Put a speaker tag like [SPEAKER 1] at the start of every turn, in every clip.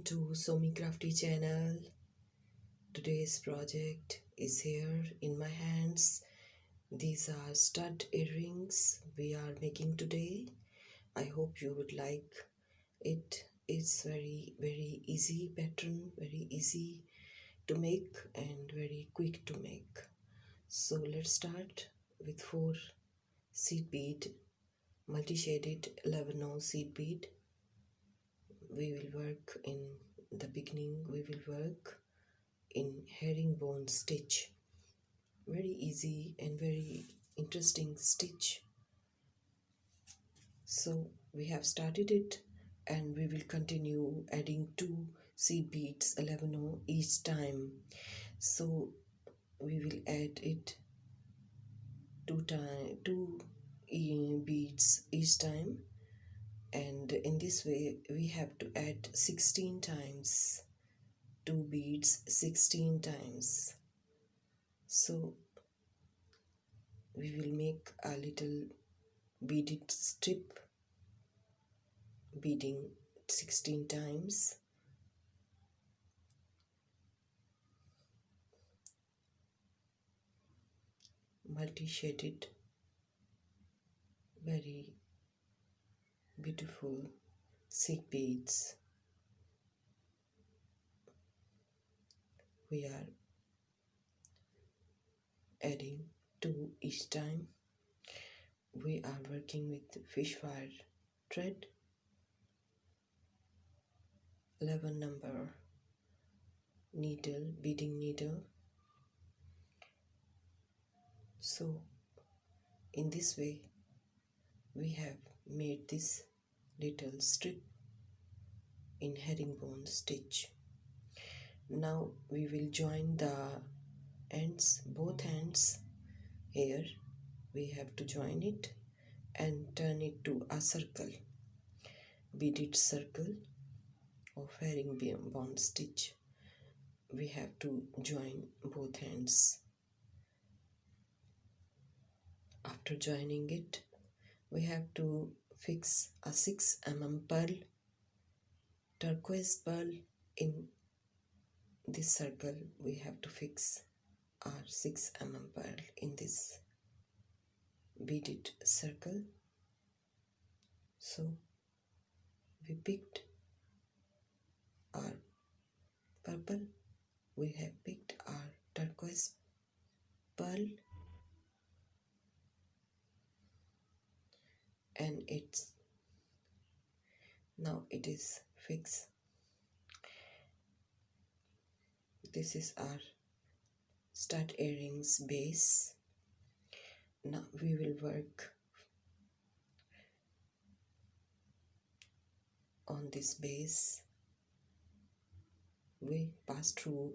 [SPEAKER 1] to Somi Crafty channel. Today's project is here in my hands. These are stud earrings we are making today. I hope you would like it. It's very easy pattern, very easy to make and very quick to make. So let's start with 4 seed bead, multi-shaded 11 seed bead. We will work in the beginning, we will work in herringbone stitch. Very easy and very interesting stitch. So we have started it and we will continue adding 2 seed beads 11 each time. So we will add it 2 beads each time, and in this way we have to add 16 times 2 beads 16 times. So we will make a little beaded strip, beading 16 times. Multi-shaded, very beautiful seed beads. We are adding 2 each time. We are working with fish wire thread, 11 number needle, beading needle. So in this way we have made this little strip in herringbone stitch. Now we will join the ends, both ends. Here we have to join it and turn it to a circle, beaded circle of herringbone stitch. We have to join both ends. After joining it, we have to fix a 6 pearl, turquoise pearl. In this circle we have to fix our 6 pearl in this beaded circle. So we picked our purple, we have picked our turquoise pearl, and it's now it is fixed. This is our stud earrings base. Now we will work on this base. We pass through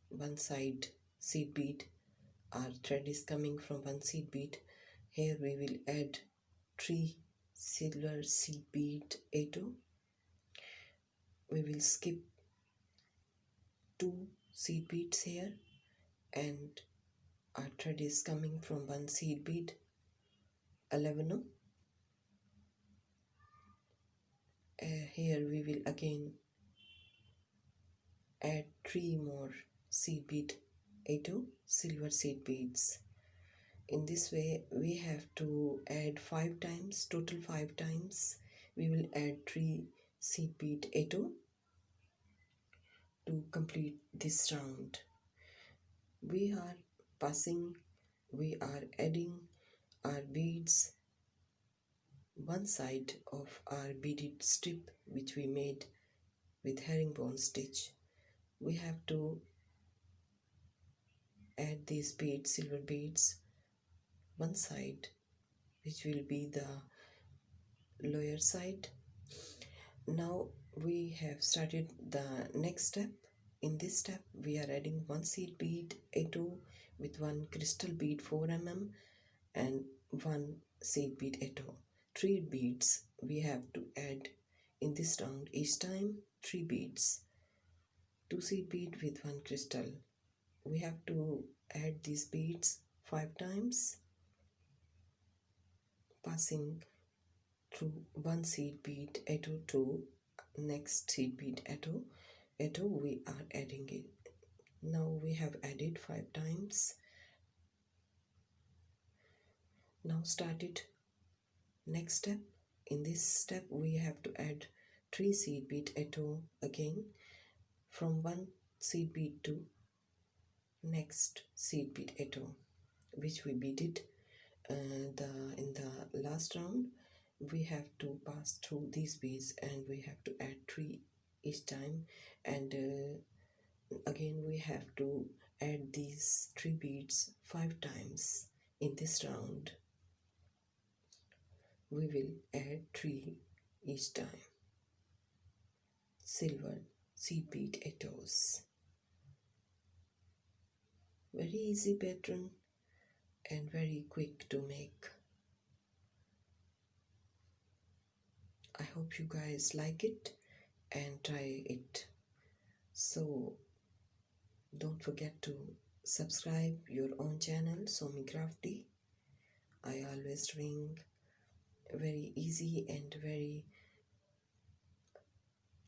[SPEAKER 1] one side seed bead. Our thread is coming from one seed bead. Here we will add 3 silver seed bead A2. We will skip 2 seed beads here, and our thread is coming from one seed bead 11. Here we will again add 3 more seed bead A2 silver seed beads. In this way we have to add 5 times, total 5 times. We will add 3 seed bead A2 to complete this round. We are adding our beads one side of our beaded strip which we made with herringbone stitch. We have to add these beads, silver beads, one side, which will be the lower side. Now we have started the next step. In this step we are adding 1 seed bead A2 with 1 crystal bead 4 and 1 seed bead A2. 3 beads we have to add in this round each time. 3 beads, 2 seed bead with 1 crystal. We have to add these beads 5 times, passing through 1 seed bead A2 to next seed bead atto we are adding it. Now we have added 5 times. Now start it. Next step. In this step we have to add 3 seed bead atto again, from one seed bead to next seed bead atto, which we beaded in the last round. We have to pass through these beads and we have to add 3 each time, and again we have to add these 3 beads 5 times. In this round we will add 3 each time silver seed bead attos. Very easy pattern and very quick to make. I hope you guys like it and try it. So don't forget to subscribe your own channel, Somi Crafty. I always bring very easy and very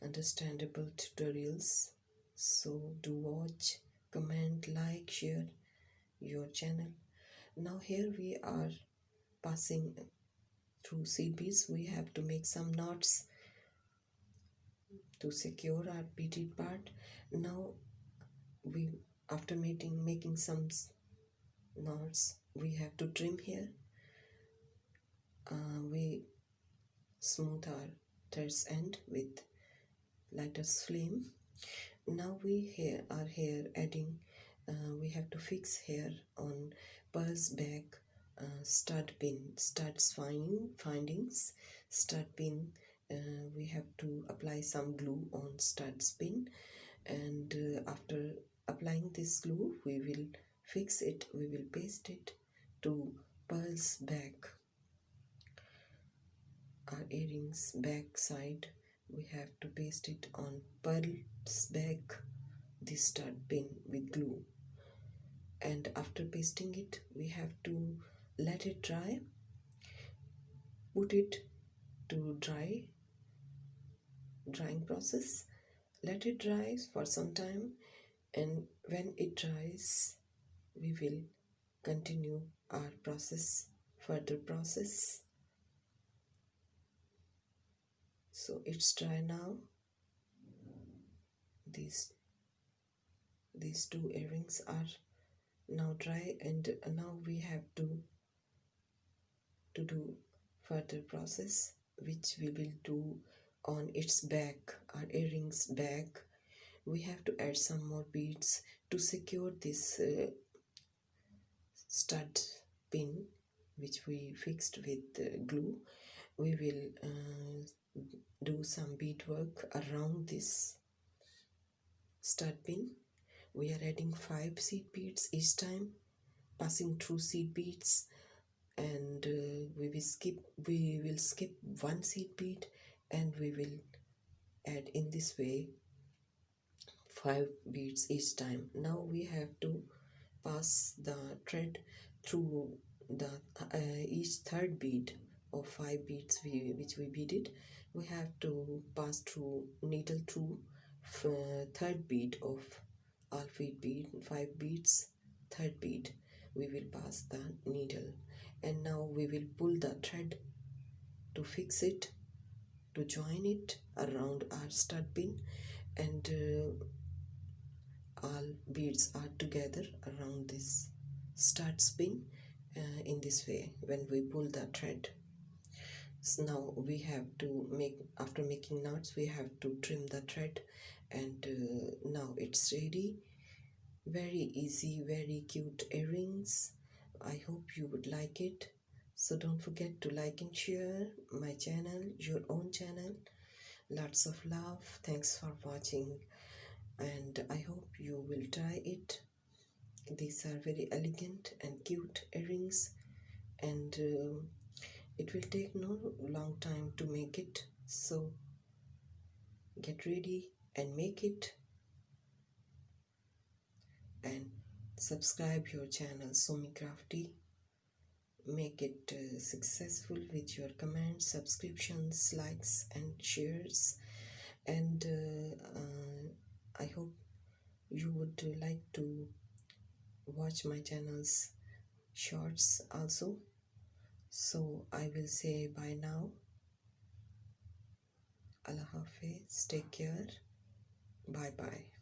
[SPEAKER 1] understandable tutorials. So do watch, comment, like, share your channel. Now here we are passing through seed beads. We have to make some knots to secure our beaded part. Now we, after making some knots, we have to trim here. We smooth our threads end with lightest flame. Now we are here adding, we have to fix here on purse back stud pin, studs findings, stud pin. We have to apply some glue on studs pin, and after applying this glue we will fix it, we will paste it to pearls back, our earrings back side. We have to paste it on pearls back, this stud pin with glue, and after pasting it we have to let it dry, put it to drying process, let it dry for some time, and when it dries we will continue our further process. So it's dry now. These 2 earrings are now dry, and now we have to do further process, which we will do on its back, our earrings back. We have to add some more beads to secure this stud pin, which we fixed with glue. We will do some beadwork around this stud pin. We are adding 5 seed beads each time, passing through seed beads, and we will skip 1 seed bead, and we will add in this way 5 beads each time. Now we have to pass the thread through the each third bead of 5 beads which we beaded. We have to pass through needle through third bead of all 5 beads, third bead we will pass the needle, and now we will pull the thread to fix it, to join it around our stud pin, and all beads are together around this stud pin in this way when we pull the thread. So now we have to after making knots we have to trim the thread, and now it's ready. Very easy, very cute earrings. I hope you would like it. So don't forget to like and share my channel, your own channel. Lots of love. Thanks for watching, and I hope you will try it. These are very elegant and cute earrings, and it will take no long time to make it. So get ready and make it, and subscribe your channel Somi Crafty. Make it successful with your comments, subscriptions, likes and shares, and I hope you would like to watch my channel's shorts also. So I will say bye now. Allah Hafiz, take care, bye bye.